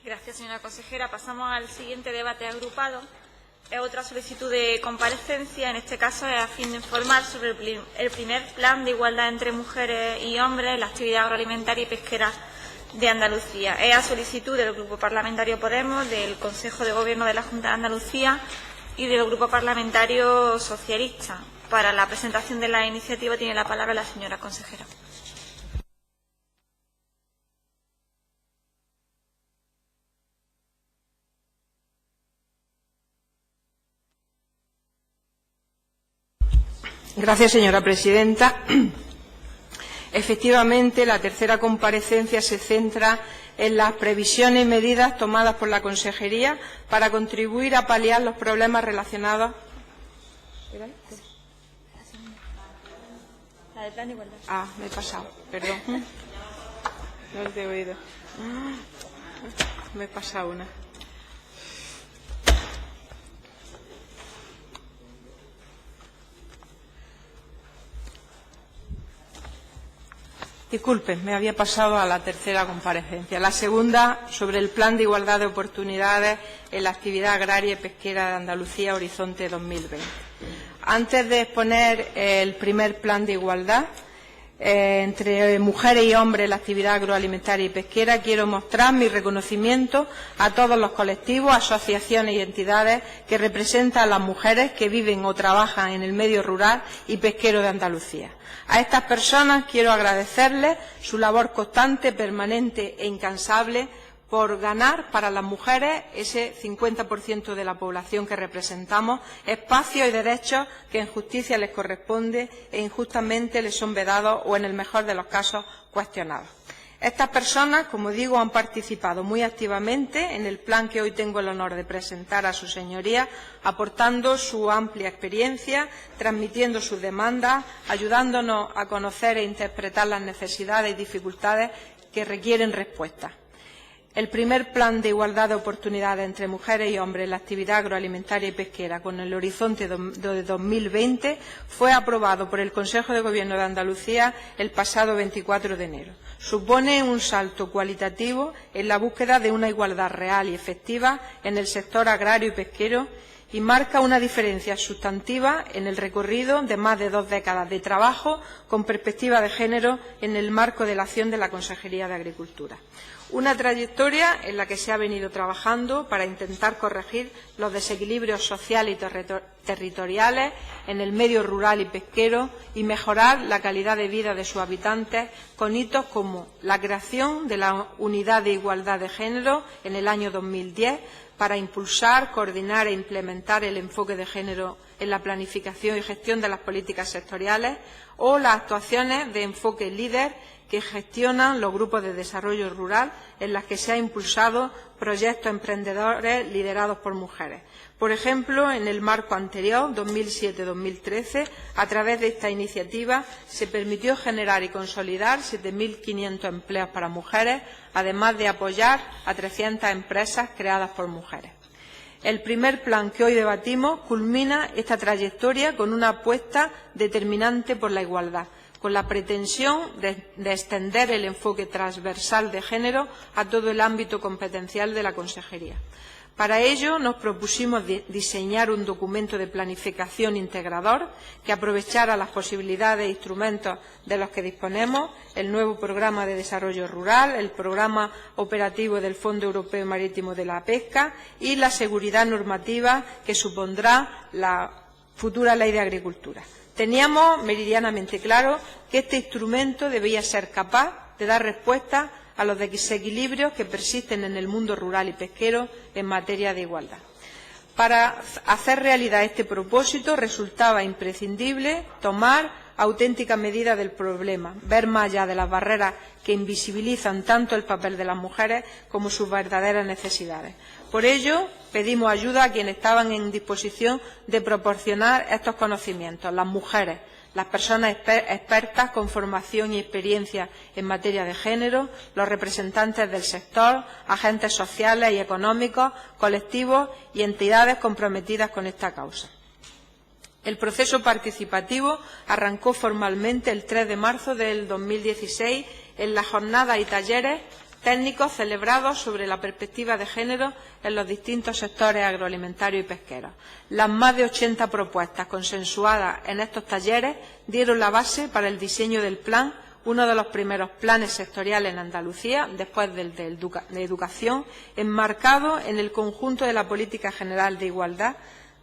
Gracias, señora consejera. Pasamos al siguiente debate agrupado. Es otra solicitud de comparecencia. En este caso es a fin de informar sobre el primer plan de igualdad entre mujeres y hombres en la actividad agroalimentaria y pesquera de Andalucía. Es a solicitud del Grupo Parlamentario Podemos, del Consejo de Gobierno de la Junta de Andalucía y del Grupo Parlamentario Socialista. Para la presentación de la iniciativa tiene la palabra la señora consejera. Gracias, señora presidenta. Efectivamente, la tercera comparecencia se centra en las previsiones y medidas tomadas por la Consejería para contribuir a paliar los problemas relacionados. La del plan de igualdad. Ah, me he pasado, perdón. No te he oído. Me he pasado una. Disculpen, me había pasado a la tercera comparecencia. La segunda, sobre el Plan de Igualdad de Oportunidades en la actividad agraria y pesquera de Andalucía, Horizonte 2020. Antes de exponer el primer plan de igualdad entre mujeres y hombres en la actividad agroalimentaria y pesquera, quiero mostrar mi reconocimiento a todos los colectivos, asociaciones y entidades que representan a las mujeres que viven o trabajan en el medio rural y pesquero de Andalucía. A estas personas quiero agradecerles su labor constante, permanente e incansable por ganar para las mujeres, ese 50% de la población que representamos, espacios y derechos que en justicia les corresponde e injustamente les son vedados o, en el mejor de los casos, cuestionados. Estas personas, como digo, han participado muy activamente en el plan que hoy tengo el honor de presentar a sus señorías, aportando su amplia experiencia, transmitiendo sus demandas, ayudándonos a conocer e interpretar las necesidades y dificultades que requieren respuesta. El primer plan de igualdad de oportunidades entre mujeres y hombres en la actividad agroalimentaria y pesquera con el horizonte de 2020 fue aprobado por el Consejo de Gobierno de Andalucía el pasado 24 de enero. Supone un salto cualitativo en la búsqueda de una igualdad real y efectiva en el sector agrario y pesquero y marca una diferencia sustantiva en el recorrido de más de 2 décadas de trabajo con perspectiva de género en el marco de la acción de la Consejería de Agricultura. Una trayectoria en la que se ha venido trabajando para intentar corregir los desequilibrios sociales y territoriales en el medio rural y pesquero y mejorar la calidad de vida de sus habitantes con hitos como la creación de la Unidad de Igualdad de Género en el año 2010 para impulsar, coordinar e implementar el enfoque de género en la planificación y gestión de las políticas sectoriales o las actuaciones de enfoque líder que gestionan los grupos de desarrollo rural en las que se han impulsado proyectos emprendedores liderados por mujeres. Por ejemplo, en el marco anterior, 2007-2013, a través de esta iniciativa se permitió generar y consolidar 7.500 empleos para mujeres, además de apoyar a 300 empresas creadas por mujeres. El primer plan que hoy debatimos culmina esta trayectoria con una apuesta determinante por la igualdad, con la pretensión de extender el enfoque transversal de género a todo el ámbito competencial de la Consejería. Para ello, nos propusimos diseñar un documento de planificación integrador que aprovechara las posibilidades e instrumentos de los que disponemos, el nuevo Programa de Desarrollo Rural, el Programa Operativo del Fondo Europeo Marítimo de la Pesca y la seguridad normativa que supondrá la futura Ley de Agricultura. Teníamos meridianamente claro que este instrumento debía ser capaz de dar respuesta a los desequilibrios que persisten en el mundo rural y pesquero en materia de igualdad. Para hacer realidad este propósito resultaba imprescindible tomar auténticas medidas del problema, ver más allá de las barreras que invisibilizan tanto el papel de las mujeres como sus verdaderas necesidades. Por ello, pedimos ayuda a quienes estaban en disposición de proporcionar estos conocimientos, las mujeres, las personas expertas con formación y experiencia en materia de género, los representantes del sector, agentes sociales y económicos, colectivos y entidades comprometidas con esta causa. El proceso participativo arrancó formalmente el 3 de marzo del 2016 en las jornadas y talleres técnicos celebrados sobre la perspectiva de género en los distintos sectores agroalimentarios y pesqueros. Las más de 80 propuestas consensuadas en estos talleres dieron la base para el diseño del plan, uno de los primeros planes sectoriales en Andalucía, después del de educación, enmarcado en el conjunto de la Política General de Igualdad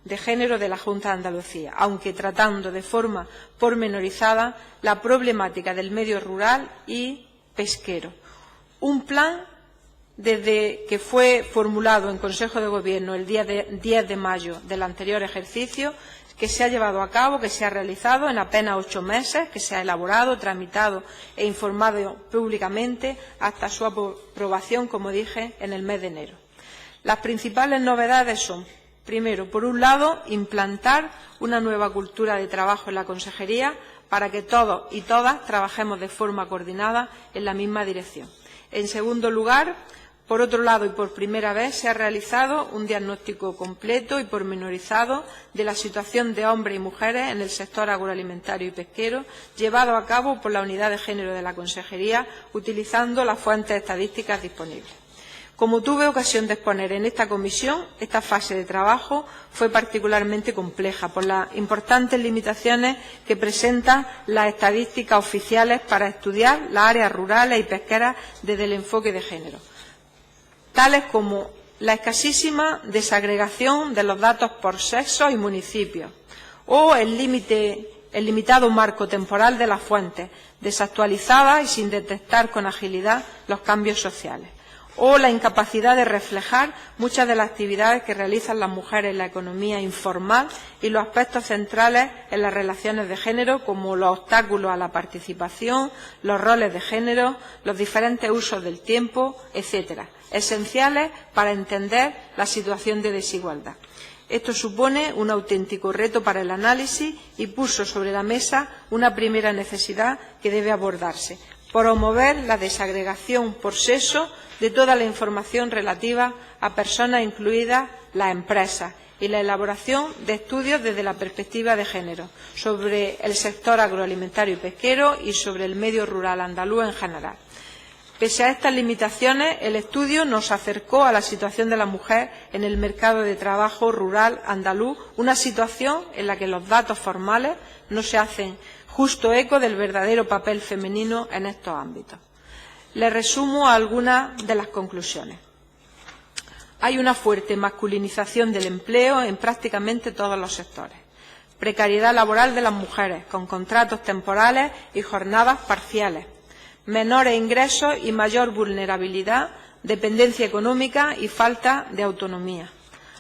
de Género de la Junta de Andalucía, aunque tratando de forma pormenorizada la problemática del medio rural y pesquero. Un plan, desde que fue formulado en Consejo de Gobierno el día 10 de mayo del anterior ejercicio, que se ha llevado a cabo, que se ha realizado en apenas 8 meses, que se ha elaborado, tramitado e informado públicamente hasta su aprobación, como dije, en el mes de enero. Las principales novedades son: primero, por un lado, implantar una nueva cultura de trabajo en la Consejería para que todos y todas trabajemos de forma coordinada en la misma dirección. En segundo lugar, por otro lado y por primera vez, se ha realizado un diagnóstico completo y pormenorizado de la situación de hombres y mujeres en el sector agroalimentario y pesquero, llevado a cabo por la Unidad de Género de la Consejería, utilizando las fuentes estadísticas disponibles. Como tuve ocasión de exponer en esta comisión, esta fase de trabajo fue particularmente compleja por las importantes limitaciones que presentan las estadísticas oficiales para estudiar las áreas rurales y pesqueras desde el enfoque de género, tales como la escasísima desagregación de los datos por sexo y municipios, o el limitado marco temporal de las fuentes, desactualizadas y sin detectar con agilidad los cambios sociales, o la incapacidad de reflejar muchas de las actividades que realizan las mujeres en la economía informal y los aspectos centrales en las relaciones de género, como los obstáculos a la participación, los roles de género, los diferentes usos del tiempo, etcétera, esenciales para entender la situación de desigualdad. Esto supone un auténtico reto para el análisis y puso sobre la mesa una primera necesidad que debe abordarse: promover la desagregación por sexo de toda la información relativa a personas, incluidas las empresas, y la elaboración de estudios desde la perspectiva de género sobre el sector agroalimentario y pesquero y sobre el medio rural andaluz en general. Pese a estas limitaciones, el estudio nos acercó a la situación de la mujer en el mercado de trabajo rural andaluz, una situación en la que los datos formales no se hacen justo eco del verdadero papel femenino en estos ámbitos. Les resumo algunas de las conclusiones. Hay una fuerte masculinización del empleo en prácticamente todos los sectores. Precariedad laboral de las mujeres, con contratos temporales y jornadas parciales. Menores ingresos y mayor vulnerabilidad, dependencia económica y falta de autonomía.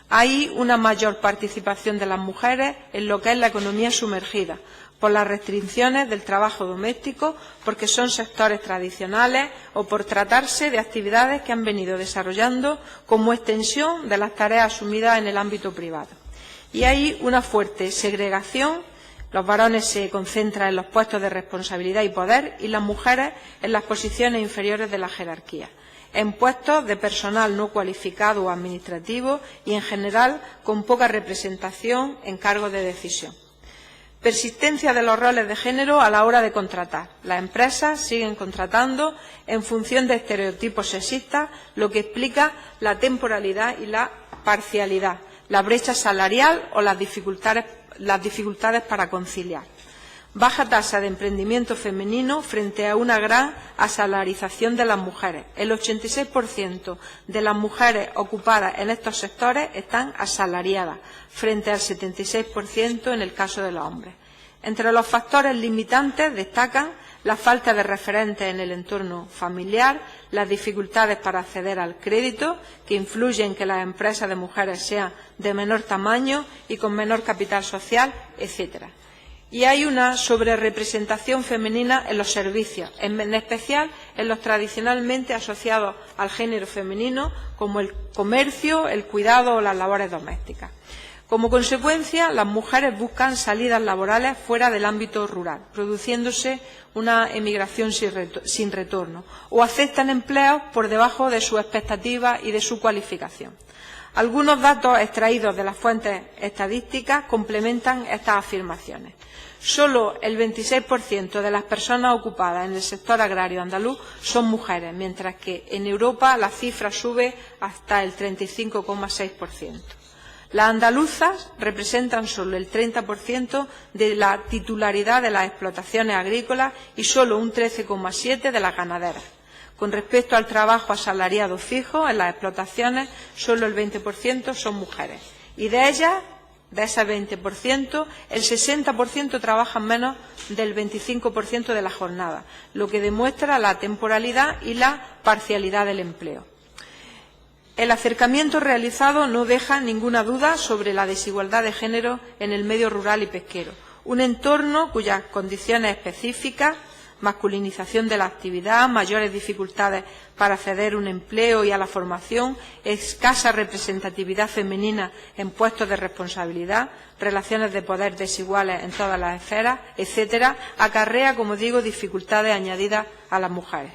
Hay una mayor participación de las mujeres en lo que es la economía sumergida, por las restricciones del trabajo doméstico, porque son sectores tradicionales o por tratarse de actividades que han venido desarrollando como extensión de las tareas asumidas en el ámbito privado. Y hay una fuerte segregación: los varones se concentran en los puestos de responsabilidad y poder y las mujeres en las posiciones inferiores de la jerarquía, en puestos de personal no cualificado o administrativo y, en general, con poca representación en cargos de decisión. Persistencia de los roles de género a la hora de contratar. Las empresas siguen contratando en función de estereotipos sexistas, lo que explica la temporalidad y la parcialidad, la brecha salarial o las dificultades para conciliar. Baja tasa de emprendimiento femenino frente a una gran asalarización de las mujeres. El 86% de las mujeres ocupadas en estos sectores están asalariadas, frente al 76% en el caso de los hombres. Entre los factores limitantes destacan la falta de referentes en el entorno familiar, las dificultades para acceder al crédito, que influyen en que las empresas de mujeres sean de menor tamaño y con menor capital social, etcétera. Y hay una sobrerepresentación femenina en los servicios, en especial en los tradicionalmente asociados al género femenino, como el comercio, el cuidado o las labores domésticas. Como consecuencia, las mujeres buscan salidas laborales fuera del ámbito rural, produciéndose una emigración sin retorno, o aceptan empleos por debajo de sus expectativas y de su cualificación. Algunos datos extraídos de las fuentes estadísticas complementan estas afirmaciones. Solo el 26% de las personas ocupadas en el sector agrario andaluz son mujeres, mientras que en Europa la cifra sube hasta el 35,6%. Las andaluzas representan solo el 30% de la titularidad de las explotaciones agrícolas y solo un 13,7% de las ganaderas. Con respecto al trabajo asalariado fijo en las explotaciones, solo el 20% son mujeres. Y de ellas, de ese 20%, el 60% trabajan menos del 25% de la jornada, lo que demuestra la temporalidad y la parcialidad del empleo. El acercamiento realizado no deja ninguna duda sobre la desigualdad de género en el medio rural y pesquero, un entorno cuyas condiciones específicas, masculinización de la actividad, mayores dificultades para acceder a un empleo y a la formación, escasa representatividad femenina en puestos de responsabilidad, relaciones de poder desiguales en todas las esferas, etcétera, acarrea, como digo, dificultades añadidas a las mujeres.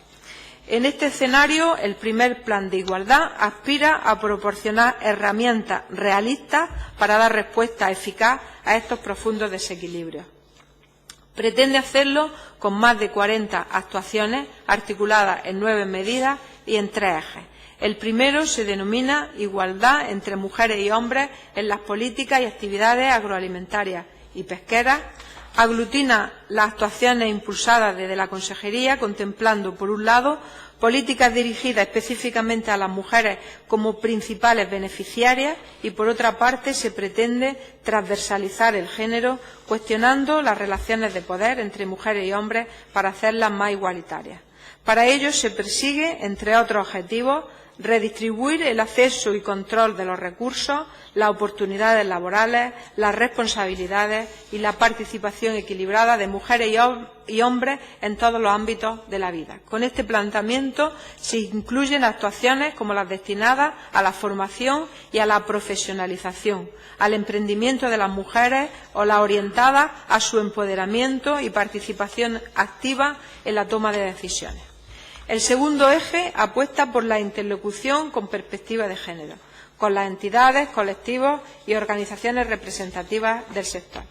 En este escenario, el primer plan de igualdad aspira a proporcionar herramientas realistas para dar respuesta eficaz a estos profundos desequilibrios. Pretende hacerlo con más de 40 actuaciones articuladas en 9 medidas y en 3 ejes. El primero se denomina Igualdad entre mujeres y hombres en las políticas y actividades agroalimentarias y pesqueras. Aglutina las actuaciones impulsadas desde la Consejería, contemplando, por un lado, políticas dirigidas específicamente a las mujeres como principales beneficiarias y, por otra parte, se pretende transversalizar el género, cuestionando las relaciones de poder entre mujeres y hombres para hacerlas más igualitarias. Para ello se persigue, entre otros objetivos, redistribuir el acceso y control de los recursos, las oportunidades laborales, las responsabilidades y la participación equilibrada de mujeres y hombres en todos los ámbitos de la vida. Con este planteamiento se incluyen actuaciones como las destinadas a la formación y a la profesionalización, al emprendimiento de las mujeres o las orientadas a su empoderamiento y participación activa en la toma de decisiones. El segundo eje apuesta por la interlocución con perspectiva de género, con las entidades, colectivos y organizaciones representativas del sector.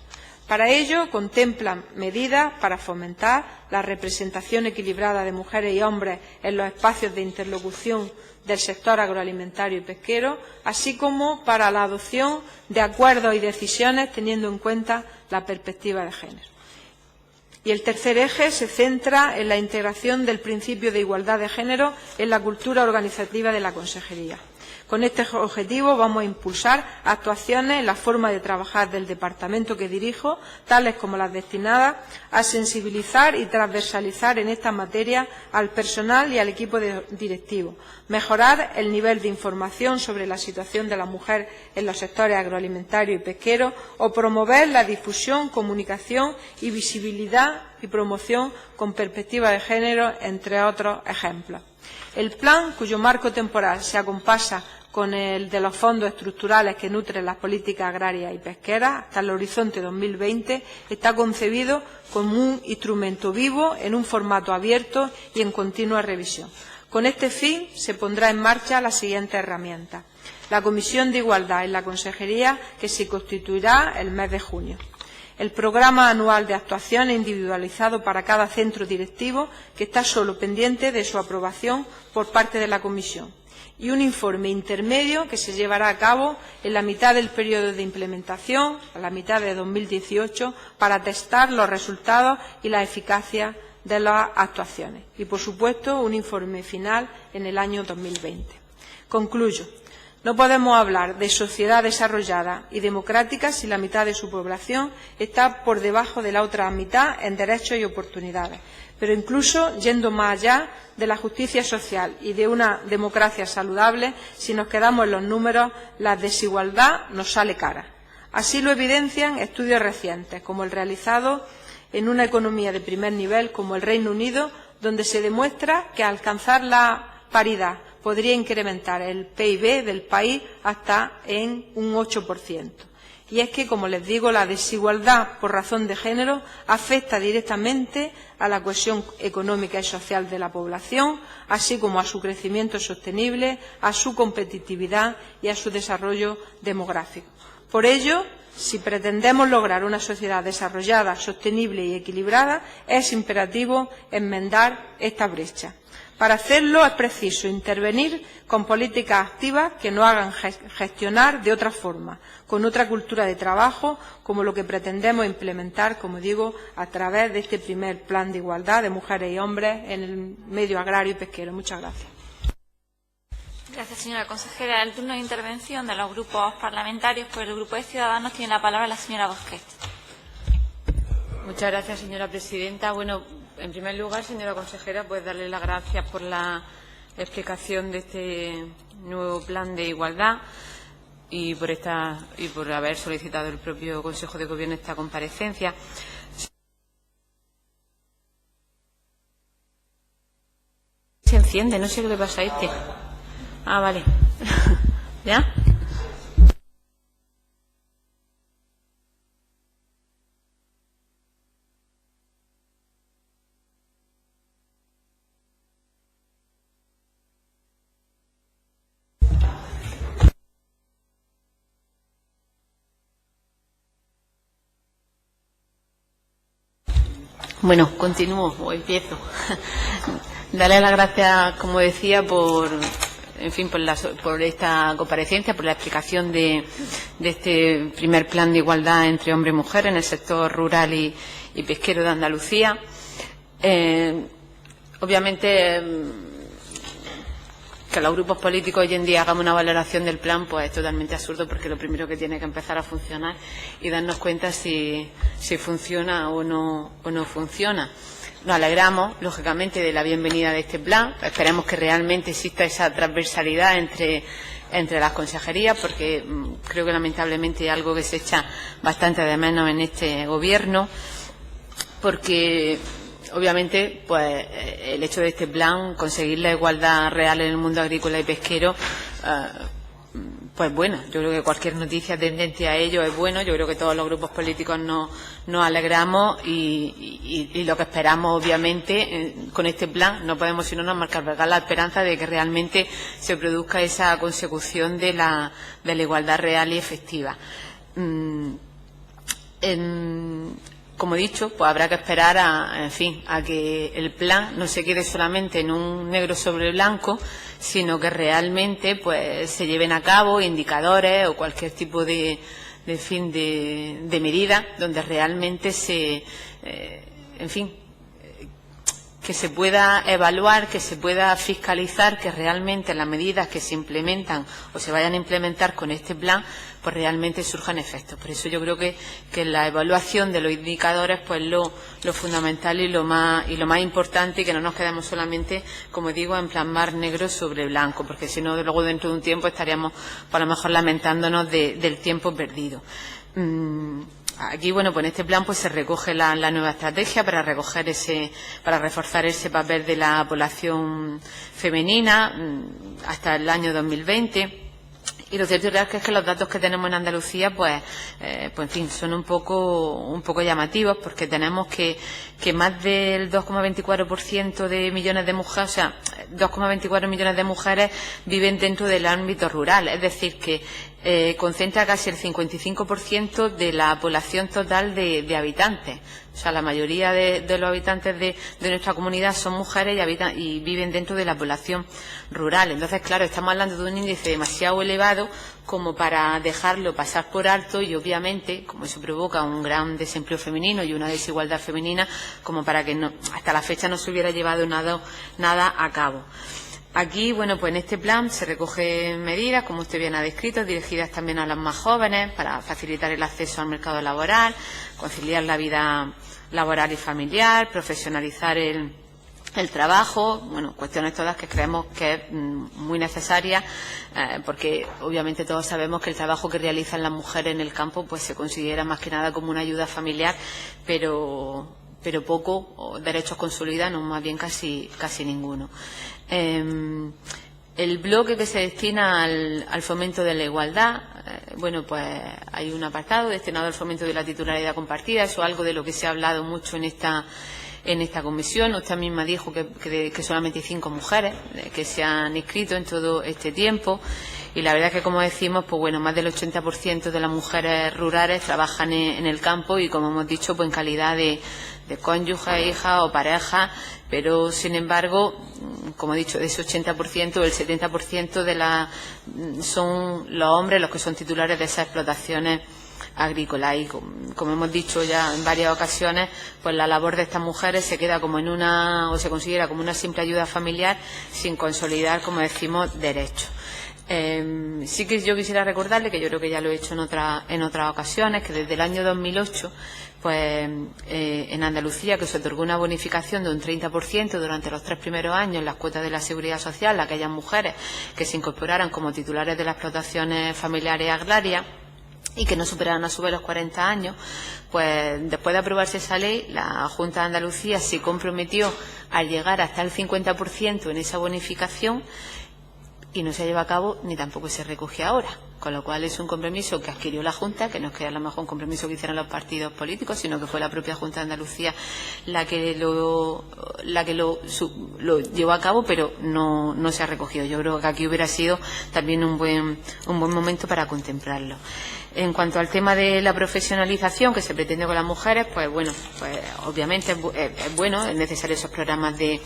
Para ello, contemplan medidas para fomentar la representación equilibrada de mujeres y hombres en los espacios de interlocución del sector agroalimentario y pesquero, así como para la adopción de acuerdos y decisiones teniendo en cuenta la perspectiva de género. Y el tercer eje se centra en la integración del principio de igualdad de género en la cultura organizativa de la Consejería. Con este objetivo vamos a impulsar actuaciones en la forma de trabajar del departamento que dirijo, tales como las destinadas a sensibilizar y transversalizar en esta materia al personal y al equipo directivo, mejorar el nivel de información sobre la situación de la mujer en los sectores agroalimentario y pesquero o promover la difusión, comunicación y visibilidad y promoción con perspectiva de género, entre otros ejemplos. El plan, cuyo marco temporal se acompasa con el de los fondos estructurales que nutren las políticas agrarias y pesqueras hasta el horizonte 2020, está concebido como un instrumento vivo en un formato abierto y en continua revisión. Con este fin se pondrá en marcha la siguiente herramienta: la Comisión de Igualdad en la Consejería, que se constituirá el mes de junio. El programa anual de actuación individualizado para cada centro directivo, que está solo pendiente de su aprobación por parte de la Comisión, y un informe intermedio que se llevará a cabo en la mitad del periodo de implementación, a la mitad de 2018, para testar los resultados y la eficacia de las actuaciones. Y, por supuesto, un informe final en el año 2020. Concluyo. No podemos hablar de sociedad desarrollada y democrática si la mitad de su población está por debajo de la otra mitad en derechos y oportunidades. Pero incluso yendo más allá de la justicia social y de una democracia saludable, si nos quedamos en los números, la desigualdad nos sale cara. Así lo evidencian estudios recientes, como el realizado en una economía de primer nivel como el Reino Unido, donde se demuestra que al alcanzar la paridad podría incrementar el PIB del país hasta en un 8%. y es que, como les digo, la desigualdad por razón de género afecta directamente a la cohesión económica y social de la población, así como a su crecimiento sostenible, a su competitividad y a su desarrollo demográfico. Por ello, si pretendemos lograr una sociedad desarrollada, sostenible y equilibrada, es imperativo enmendar esta brecha. Para hacerlo es preciso intervenir con políticas activas que nos hagan gestionar de otra forma, con otra cultura de trabajo, como lo que pretendemos implementar, como digo, a través de este primer plan de igualdad de mujeres y hombres en el medio agrario y pesquero. Muchas gracias. Gracias, señora consejera. El turno de intervención de los grupos parlamentarios. Por el Grupo de Ciudadanos tiene la palabra la señora Bosquet. Muchas gracias, señora presidenta. Bueno, en primer lugar, señora consejera, pues darle las gracias por la explicación de este nuevo plan de igualdad y por haber solicitado el propio Consejo de Gobierno esta comparecencia. Se enciende, no sé qué le pasa a este. Ah, vale. ¿Ya? Bueno, continúo o empiezo. Darle las gracias, como decía, por esta comparecencia, por la explicación de este primer plan de igualdad entre hombres y mujeres en el sector rural y pesquero de Andalucía. Obviamente, que los grupos políticos hoy en día hagamos una valoración del plan, pues es totalmente absurdo, porque lo primero que tiene que empezar a funcionar y darnos cuenta si funciona o no funciona. Nos alegramos, lógicamente, de la bienvenida de este plan. Esperemos que realmente exista esa transversalidad entre las consejerías, porque creo que lamentablemente es algo que se echa bastante de menos en este Gobierno, porque obviamente pues el hecho de este plan, conseguir la igualdad real en el mundo agrícola y pesquero, pues bueno, yo creo que cualquier noticia tendente a ello es bueno. Yo creo que todos los grupos políticos nos alegramos y lo que esperamos, obviamente, con este plan, no podemos sino nos marcar la esperanza de que realmente se produzca esa consecución de la igualdad real y efectiva. Como he dicho, pues habrá que esperar a que el plan no se quede solamente en un negro sobre blanco, sino que realmente pues se lleven a cabo indicadores o cualquier tipo de medida donde realmente que se pueda evaluar, que se pueda fiscalizar, que realmente las medidas que se implementan o se vayan a implementar con este plan, pues realmente surjan efectos. Por eso yo creo que la evaluación de los indicadores pues lo fundamental y lo más importante, y que no nos quedemos solamente, como digo, en plasmar negro sobre blanco, porque si no, luego dentro de un tiempo estaríamos por lo mejor lamentándonos del tiempo perdido. Aquí, bueno, pues en este plan pues se recoge la nueva estrategia para reforzar ese papel de la población femenina hasta el año 2020. Y lo cierto es que los datos que tenemos en Andalucía, pues en fin, son un poco llamativos, porque tenemos que más del 2,24% de millones de mujeres, o sea, 2,24 millones de mujeres viven dentro del ámbito rural, es decir, que concentra casi el 55% de la población total de habitantes. O sea, la mayoría de los habitantes de nuestra comunidad son mujeres y viven dentro de la población rural. Entonces, claro, estamos hablando de un índice demasiado elevado como para dejarlo pasar por alto, y obviamente, como eso provoca un gran desempleo femenino y una desigualdad femenina, como para que hasta la fecha no se hubiera llevado nada a cabo. Aquí, bueno, pues en este plan se recogen medidas, como usted bien ha descrito, dirigidas también a las más jóvenes para facilitar el acceso al mercado laboral, conciliar la vida laboral y familiar, profesionalizar el trabajo, bueno, cuestiones todas que creemos que es muy necesaria, porque obviamente todos sabemos que el trabajo que realizan las mujeres en el campo pues se considera más que nada como una ayuda familiar, pero poco derechos consolidan, o más bien casi ninguno. El bloque que se destina al fomento de la igualdad, bueno, pues hay un apartado destinado al fomento de la titularidad compartida. Eso es algo de lo que se ha hablado mucho en esta comisión. Usted misma dijo que solamente hay 5 mujeres que se han inscrito en todo este tiempo. Y la verdad es que, como decimos, pues bueno, más del 80% de las mujeres rurales trabajan en el campo y, como hemos dicho, pues en calidad de cónyuge, hija o pareja, pero sin embargo, como he dicho, de ese 80%, el 70% son los hombres los que son titulares de esas explotaciones agrícolas. Y como hemos dicho ya en varias ocasiones, pues la labor de estas mujeres se queda como se considera como una simple ayuda familiar sin consolidar, como decimos, derechos. Sí que yo quisiera recordarle, que yo creo que ya lo he hecho en otras ocasiones, que desde el año 2008 pues en Andalucía, que se otorgó una bonificación de un 30% durante los 3 primeros años en las cuotas de la Seguridad Social a aquellas mujeres que se incorporaran como titulares de las explotaciones familiares agrarias y que no superaran a su vez los 40 años, pues después de aprobarse esa ley, la Junta de Andalucía se comprometió a llegar hasta el 50% en esa bonificación, y no se lleva a cabo ni tampoco se recoge ahora, con lo cual es un compromiso que adquirió la Junta, que no es que a lo mejor un compromiso que hicieran los partidos políticos, sino que fue la propia Junta de Andalucía la que lo llevó a cabo, pero no se ha recogido. Yo creo que aquí hubiera sido también un buen momento para contemplarlo. En cuanto al tema de la profesionalización que se pretende con las mujeres, pues bueno, pues obviamente es bueno, es necesario esos programas de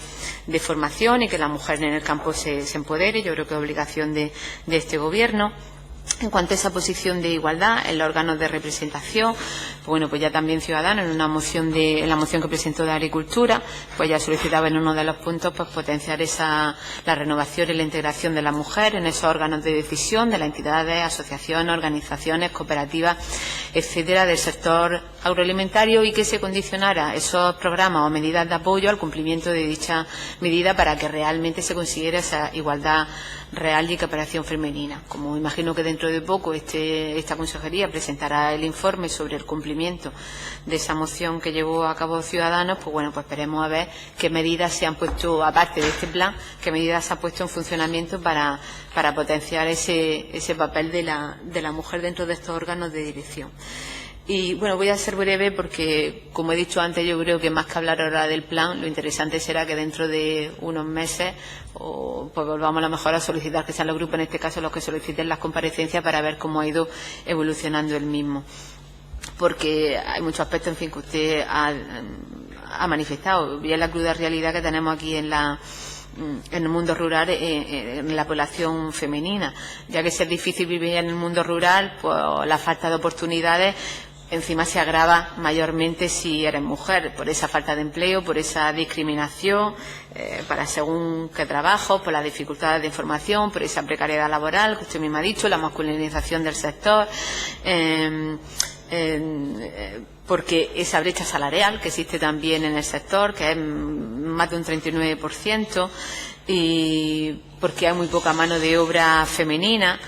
formación y que la mujer en el campo se empodere. Yo creo que es obligación de este Gobierno. En cuanto a esa posición de igualdad en los órganos de representación, pues bueno, pues ya también Ciudadanos en la moción que presentó de Agricultura, pues ya solicitaba en uno de los puntos pues potenciar la renovación y la integración de la mujer en esos órganos de decisión de las entidades, asociaciones, organizaciones, cooperativas, etcétera, del sector agroalimentario, y que se condicionara esos programas o medidas de apoyo al cumplimiento de dicha medida para que realmente se consiguiera esa igualdad real y equiparación femenina. Como imagino que dentro de poco esta consejería presentará el informe sobre el cumplimiento de esa moción que llevó a cabo Ciudadanos, pues bueno, pues esperemos a ver qué medidas se han puesto, aparte de este plan, qué medidas se han puesto en funcionamiento para potenciar ese papel de la mujer dentro de estos órganos de dirección. Y bueno, voy a ser breve porque, como he dicho antes, yo creo que más que hablar ahora del plan, lo interesante será que dentro de unos meses pues volvamos a lo mejor a solicitar que sean los grupos, en este caso, los que soliciten las comparecencias para ver cómo ha ido evolucionando el mismo. Porque hay muchos aspectos, en fin, que usted ha manifestado. Y es la cruda realidad que tenemos aquí en el mundo rural, en la población femenina. Ya que si es difícil vivir en el mundo rural, pues la falta de oportunidades encima se agrava mayormente si eres mujer, por esa falta de empleo, por esa discriminación, para según qué trabajo, por las dificultades de información, por esa precariedad laboral, que usted misma ha dicho, la masculinización del sector, porque esa brecha salarial que existe también en el sector, que es más de un 39%, y porque hay muy poca mano de obra femenina,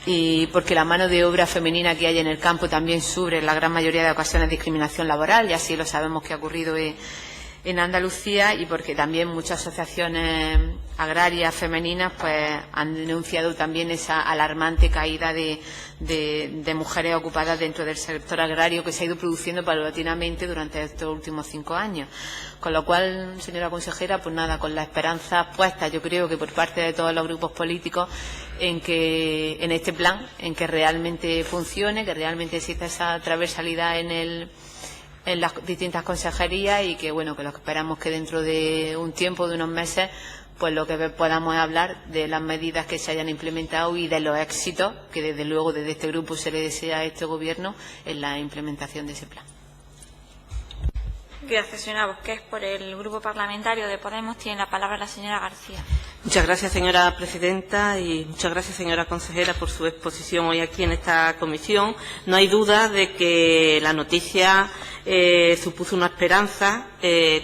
y porque la mano de obra femenina que hay en el campo también sufre en la gran mayoría de ocasiones discriminación laboral, y así lo sabemos que ha ocurrido en Andalucía, y porque también muchas asociaciones agrarias femeninas pues han denunciado también esa alarmante caída de mujeres ocupadas dentro del sector agrario que se ha ido produciendo paulatinamente durante estos últimos 5 años. Con lo cual, señora consejera, pues nada, con la esperanza puesta, yo creo que por parte de todos los grupos políticos, en este plan, en que realmente funcione, que realmente exista esa transversalidad en las distintas consejerías, y que bueno, que lo que esperamos que dentro de un tiempo, de unos meses, pues lo que podamos hablar de las medidas que se hayan implementado y de los éxitos que desde luego desde este grupo se le desea a este Gobierno en la implementación de ese plan. Gracias, señora Bosqués. Por el Grupo Parlamentario de Podemos tiene la palabra la señora García. Muchas gracias, señora presidenta, y muchas gracias, señora consejera, por su exposición hoy aquí en esta comisión. No hay duda de que la noticia supuso una esperanza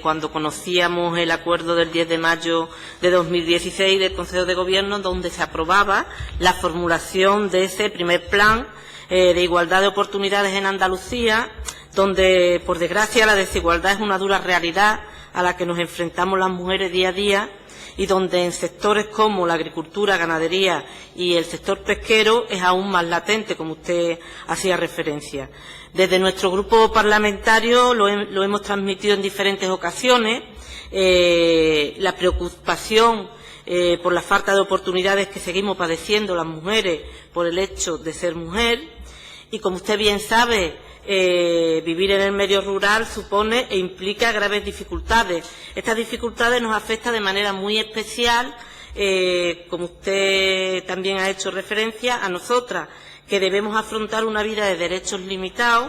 cuando conocíamos el acuerdo del 10 de mayo de 2016 del Consejo de Gobierno, donde se aprobaba la formulación de ese primer plan de igualdad de oportunidades en Andalucía, donde, por desgracia, la desigualdad es una dura realidad a la que nos enfrentamos las mujeres día a día, y donde en sectores como la agricultura, ganadería y el sector pesquero es aún más latente, como usted hacía referencia. Desde nuestro grupo parlamentario lo hemos transmitido en diferentes ocasiones, la preocupación por la falta de oportunidades que seguimos padeciendo las mujeres por el hecho de ser mujer, y como usted bien sabe, vivir en el medio rural supone e implica graves dificultades. Estas dificultades nos afectan de manera muy especial, como usted también ha hecho referencia, a nosotras, que debemos afrontar una vida de derechos limitados,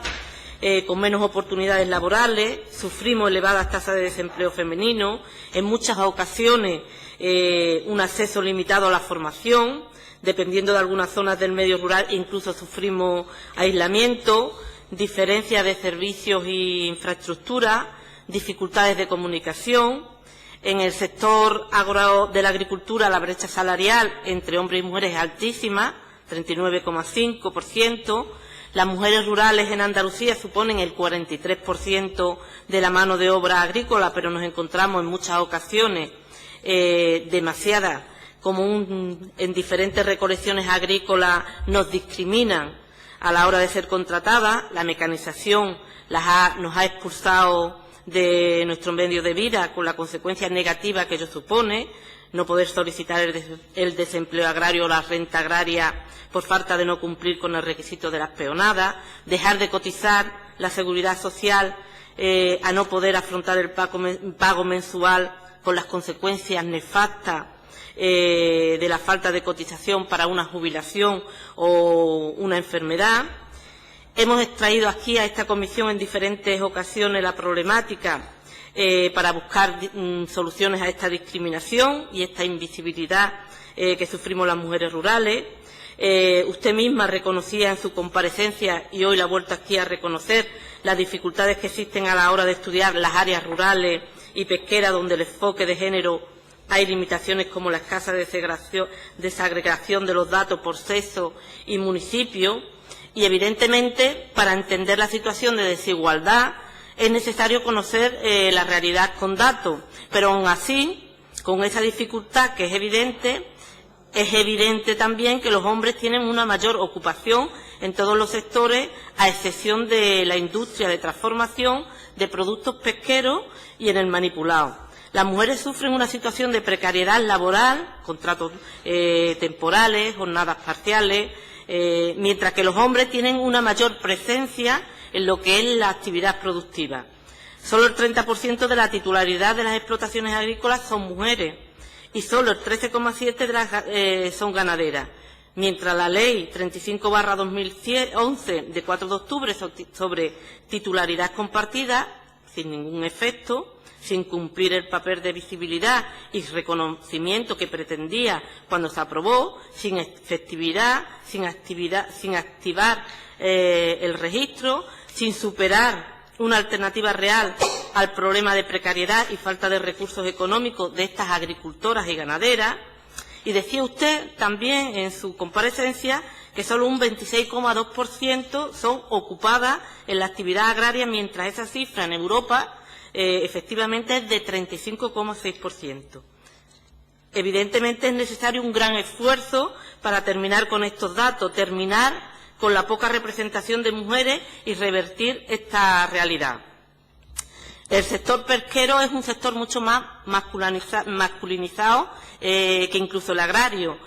con menos oportunidades laborales, sufrimos elevadas tasas de desempleo femenino, en muchas ocasiones un acceso limitado a la formación, dependiendo de algunas zonas del medio rural, incluso sufrimos aislamiento, diferencias de servicios e infraestructura, dificultades de comunicación. En el sector de la agricultura, la brecha salarial entre hombres y mujeres es altísima, 39,5%. Las mujeres rurales en Andalucía suponen el 43% de la mano de obra agrícola, pero nos encontramos en muchas ocasiones demasiadas, como en diferentes recolecciones agrícolas nos discriminan a la hora de ser contratadas. La mecanización nos ha expulsado de nuestro medio de vida, con la consecuencia negativa que ello supone, no poder solicitar el desempleo agrario o la renta agraria por falta de no cumplir con el requisito de las peonadas, dejar de cotizar la seguridad social a no poder afrontar el pago mensual, con las consecuencias nefastas de la falta de cotización para una jubilación o una enfermedad. Hemos extraído aquí a esta comisión en diferentes ocasiones la problemática para buscar soluciones a esta discriminación y esta invisibilidad que sufrimos las mujeres rurales. Usted misma reconocía en su comparecencia, y hoy la ha vuelto aquí a reconocer, las dificultades que existen a la hora de estudiar las áreas rurales y pesqueras, donde el enfoque de género hay limitaciones como la escasa desagregación de los datos por sexo y municipio, y evidentemente para entender la situación de desigualdad es necesario conocer la realidad con datos, pero aún así, con esa dificultad que es evidente también que los hombres tienen una mayor ocupación en todos los sectores, a excepción de la industria de transformación de productos pesqueros y en el manipulado. Las mujeres sufren una situación de precariedad laboral, contratos temporales, jornadas parciales, mientras que los hombres tienen una mayor presencia en lo que es la actividad productiva. Solo el 30% de la titularidad de las explotaciones agrícolas son mujeres y solo el 13,7% son ganaderas, mientras la Ley 35/2011 de 4 de octubre sobre titularidad compartida, sin ningún efecto, sin cumplir el papel de visibilidad y reconocimiento que pretendía cuando se aprobó, sin efectividad, sin activar el registro, sin superar una alternativa real al problema de precariedad y falta de recursos económicos de estas agricultoras y ganaderas. Y decía usted también en su comparecencia que solo un 26,2% son ocupadas en la actividad agraria, mientras esa cifra en Europa efectivamente es de 35,6%. Evidentemente es necesario un gran esfuerzo para terminar con estos datos, terminar con la poca representación de mujeres y revertir esta realidad. El sector pesquero es un sector mucho más masculinizado que incluso el agrario.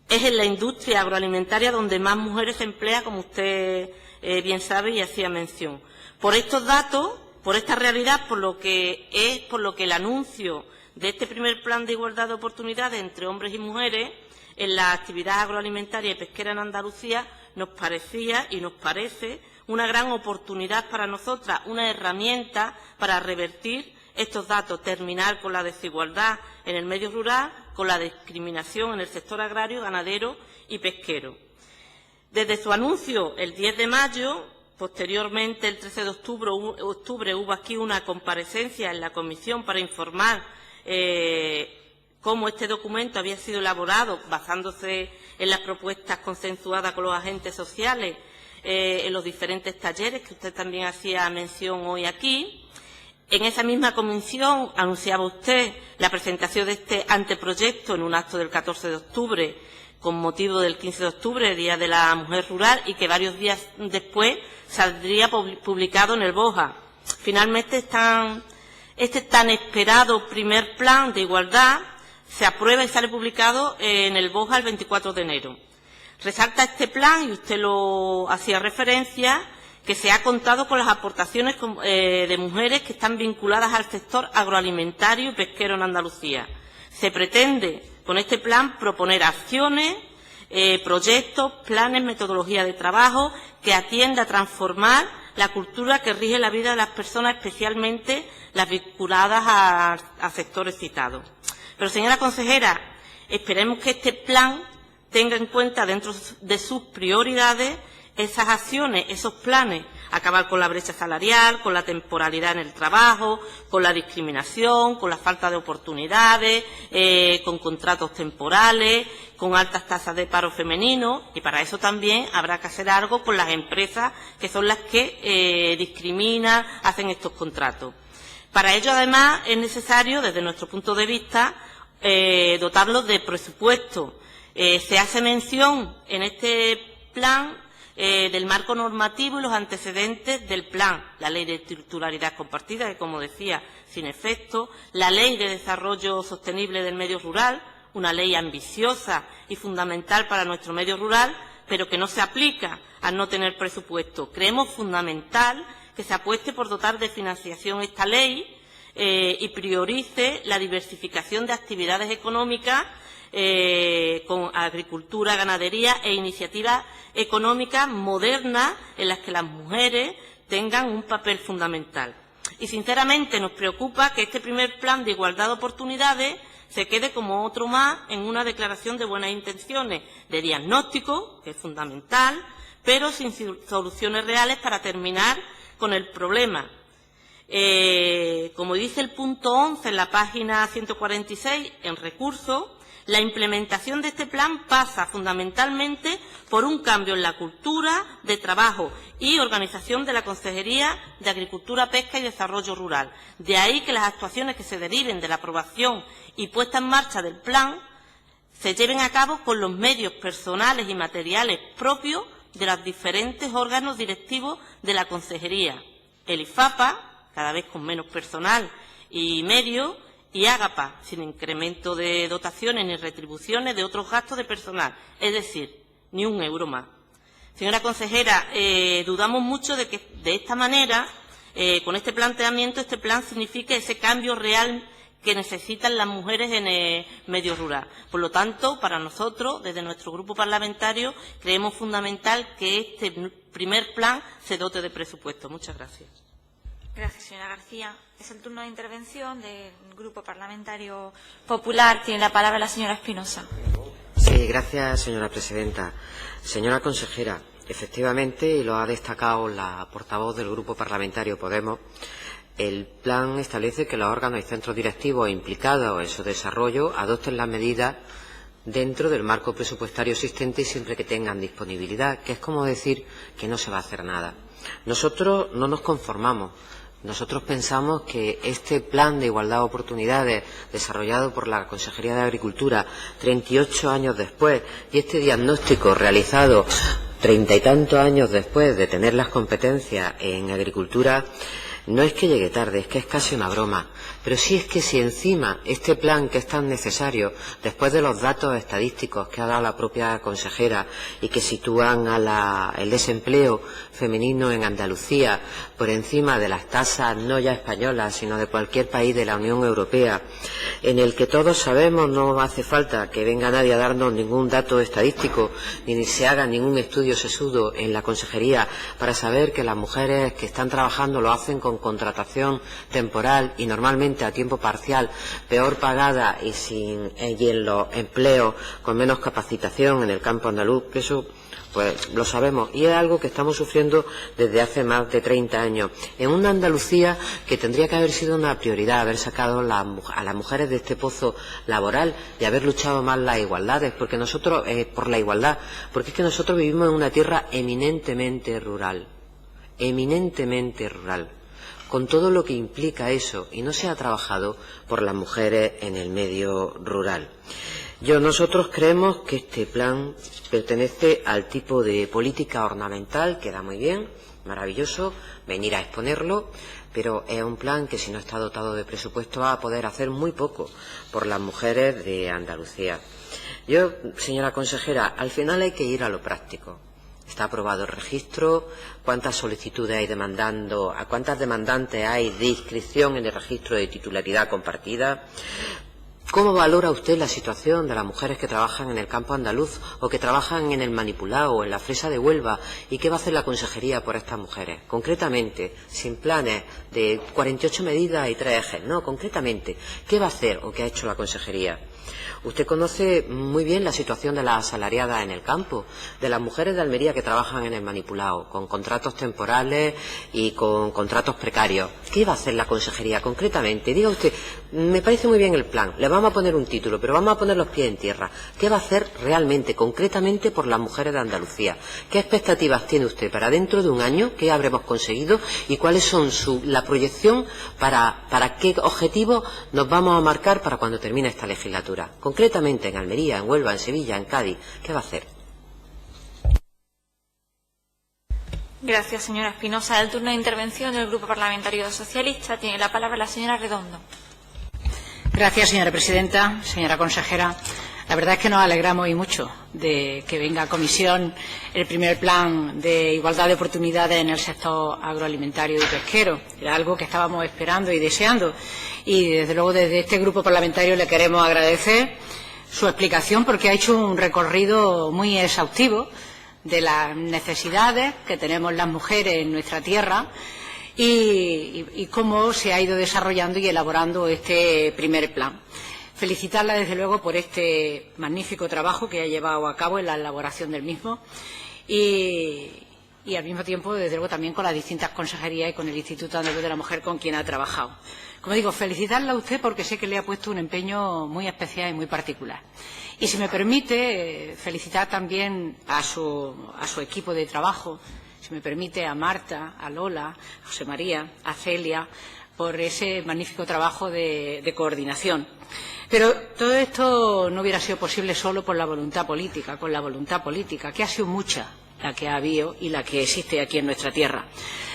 Es en la industria agroalimentaria donde más mujeres se emplea, como usted bien sabe y hacía mención. Por estos datos, por esta realidad, por lo que el anuncio de este primer plan de igualdad de oportunidades entre hombres y mujeres en la actividad agroalimentaria y pesquera en Andalucía nos parecía y nos parece una gran oportunidad para nosotras, una herramienta para revertir estos datos, terminar con la desigualdad en el medio rural, con la discriminación en el sector agrario, ganadero y pesquero. Desde su anuncio el 10 de mayo, posteriormente el 13 de octubre hubo aquí una comparecencia en la comisión para informar cómo este documento había sido elaborado basándose en las propuestas consensuadas con los agentes sociales en los diferentes talleres que usted también hacía mención hoy aquí. En esa misma comisión anunciaba usted la presentación de este anteproyecto en un acto del 14 de octubre, con motivo del 15 de octubre, Día de la Mujer Rural, y que varios días después saldría publicado en el BOJA. Finalmente, este tan esperado primer plan de igualdad se aprueba y sale publicado en el BOJA el 24 de enero. Resalta este plan, y usted lo hacía referencia, que se ha contado con las aportaciones de mujeres que están vinculadas al sector agroalimentario y pesquero en Andalucía. Se pretende, con este plan, proponer acciones, proyectos, planes, metodología de trabajo que atienda a transformar la cultura que rige la vida de las personas, especialmente las vinculadas a sectores citados. Pero, señora consejera, esperemos que este plan tenga en cuenta dentro de sus prioridades esas acciones, esos planes, acabar con la brecha salarial, con la temporalidad en el trabajo, con la discriminación, con la falta de oportunidades, con contratos temporales, con altas tasas de paro femenino, y para eso también habrá que hacer algo con las empresas que son las que discriminan, hacen estos contratos. Para ello, además, es necesario, desde nuestro punto de vista, dotarlos de presupuesto. Se hace mención en este plan del marco normativo y los antecedentes del plan, la Ley de Titularidad Compartida, que, como decía, sin efecto, la Ley de Desarrollo Sostenible del Medio Rural, una ley ambiciosa y fundamental para nuestro medio rural, pero que no se aplica al no tener presupuesto. Creemos fundamental que se apueste por dotar de financiación esta ley y priorice la diversificación de actividades económicas con agricultura, ganadería e iniciativas económicas modernas en las que las mujeres tengan un papel fundamental. Y, sinceramente, nos preocupa que este primer plan de igualdad de oportunidades se quede como otro más en una declaración de buenas intenciones, de diagnóstico, que es fundamental, pero sin soluciones reales para terminar con el problema. Como dice el punto 11 en la página 146, en recursos, la implementación de este plan pasa fundamentalmente por un cambio en la cultura de trabajo y organización de la Consejería de Agricultura, Pesca y Desarrollo Rural. De ahí que las actuaciones que se deriven de la aprobación y puesta en marcha del plan se lleven a cabo con los medios personales y materiales propios de los diferentes órganos directivos de la Consejería. El IFAPA, cada vez con menos personal y medios, y AGAPA, sin incremento de dotaciones ni retribuciones de otros gastos de personal, es decir, ni un euro más. Señora consejera, dudamos mucho de que de esta manera, con este planteamiento, este plan signifique ese cambio real que necesitan las mujeres en el medio rural. Por lo tanto, para nosotros, desde nuestro grupo parlamentario, creemos fundamental que este primer plan se dote de presupuesto. Muchas gracias. Gracias, señora García. Es el turno de intervención del Grupo Parlamentario Popular. Tiene la palabra la señora Espinosa. Sí, gracias, señora presidenta. Señora consejera, efectivamente, y lo ha destacado la portavoz del Grupo Parlamentario Podemos, el plan establece que los órganos y centros directivos implicados en su desarrollo adopten las medidas dentro del marco presupuestario existente y siempre que tengan disponibilidad, que es como decir que no se va a hacer nada. Nosotros no nos conformamos. Nosotros pensamos que este plan de igualdad de oportunidades desarrollado por la Consejería de Agricultura 38 años después y este diagnóstico realizado 30 y tantos años después de tener las competencias en agricultura, no es que llegue tarde, es que es casi una broma. Pero sí es que si encima este plan, que es tan necesario, después de los datos estadísticos que ha dado la propia consejera y que sitúan el desempleo femenino en Andalucía por encima de las tasas no ya españolas, sino de cualquier país de la Unión Europea, en el que todos sabemos, no hace falta que venga nadie a darnos ningún dato estadístico, ni se haga ningún estudio sesudo en la consejería para saber que las mujeres que están trabajando lo hacen con contratación temporal y normalmente a tiempo parcial, peor pagada y en los empleos con menos capacitación en el campo andaluz, que eso pues lo sabemos, y es algo que estamos sufriendo desde hace más de 30 años. En una Andalucía que tendría que haber sido una prioridad, haber sacado a las mujeres de este pozo laboral y haber luchado más las igualdades, porque nosotros, por la igualdad, porque es que nosotros vivimos en una tierra eminentemente rural. con todo lo que implica eso, y no se ha trabajado por las mujeres en el medio rural. Nosotros creemos que este plan pertenece al tipo de política ornamental, queda muy bien, maravilloso, venir a exponerlo, pero es un plan que, si no está dotado de presupuesto, va a poder hacer muy poco por las mujeres de Andalucía. Señora consejera, al final hay que ir a lo práctico. Está aprobado el registro, cuántas solicitudes hay demandando, a cuántas demandantes hay de inscripción en el registro de titularidad compartida. ¿Cómo valora usted la situación de las mujeres que trabajan en el campo andaluz o que trabajan en el Manipulao o en la Fresa de Huelva? ¿Y qué va a hacer la consejería por estas mujeres? Concretamente, sin planes de 48 medidas y 3 ejes, no, concretamente, ¿qué va a hacer o qué ha hecho la consejería? Usted conoce muy bien la situación de las asalariadas en el campo, de las mujeres de Almería que trabajan en el Manipulao, con contratos temporales y con contratos precarios. ¿Qué va a hacer la consejería concretamente? Diga usted, me parece muy bien el plan, le vamos a poner un título, pero vamos a poner los pies en tierra. ¿Qué va a hacer realmente, concretamente, por las mujeres de Andalucía? ¿Qué expectativas tiene usted para dentro de un año? ¿Qué habremos conseguido? ¿Y cuáles son la proyección para qué objetivos nos vamos a marcar para cuando termine esta legislatura? Concretamente en Almería, en Huelva, en Sevilla, en Cádiz, ¿qué va a hacer? Gracias, señora Espinosa. El turno de intervención del Grupo Parlamentario Socialista. Tiene la palabra la señora Redondo. Gracias, señora presidenta. Señora consejera, la verdad es que nos alegramos y mucho de que venga a comisión el primer plan de igualdad de oportunidades en el sector agroalimentario y pesquero. Era algo que estábamos esperando y deseando. Y, desde luego, desde este grupo parlamentario le queremos agradecer su explicación, porque ha hecho un recorrido muy exhaustivo de las necesidades que tenemos las mujeres en nuestra tierra y cómo se ha ido desarrollando y elaborando este primer plan. Felicitarla, desde luego, por este magnífico trabajo que ha llevado a cabo en la elaboración del mismo y al mismo tiempo, desde luego, también con las distintas consejerías y con el Instituto Andaluz de la Mujer, con quien ha trabajado. Como digo, felicitarla a usted porque sé que le ha puesto un empeño muy especial y muy particular. Y, si me permite, felicitar también a su equipo de trabajo, si me permite, a Marta, a Lola, a José María, a Celia, por ese magnífico trabajo de coordinación. Pero todo esto no hubiera sido posible solo por la voluntad política, con la voluntad política, que ha sido mucha la que ha habido y la que existe aquí en nuestra tierra,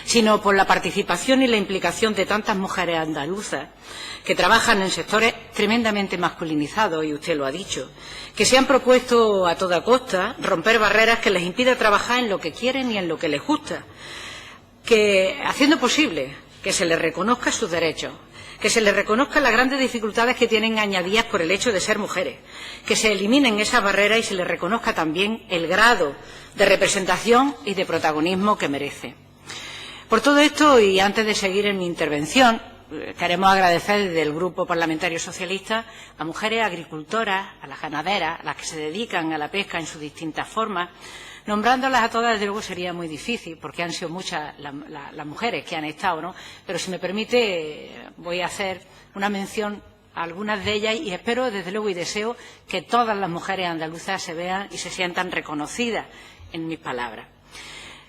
sino por la participación y la implicación de tantas mujeres andaluzas que trabajan en sectores tremendamente masculinizados, y usted lo ha dicho, que se han propuesto a toda costa romper barreras que les impida trabajar en lo que quieren y en lo que les gusta, que haciendo posible que se les reconozca sus derechos, que se les reconozcan las grandes dificultades que tienen añadidas por el hecho de ser mujeres, que se eliminen esas barreras y se les reconozca también el grado de representación y de protagonismo que merece. Por todo esto, y antes de seguir en mi intervención, queremos agradecer desde el Grupo Parlamentario Socialista a mujeres agricultoras, a las ganaderas, a las que se dedican a la pesca en sus distintas formas. Nombrándolas a todas, desde luego, sería muy difícil, porque han sido muchas las mujeres que han estado, ¿no? Pero, si me permite, voy a hacer una mención a algunas de ellas y espero, desde luego, y deseo que todas las mujeres andaluzas se vean y se sientan reconocidas en mis palabras.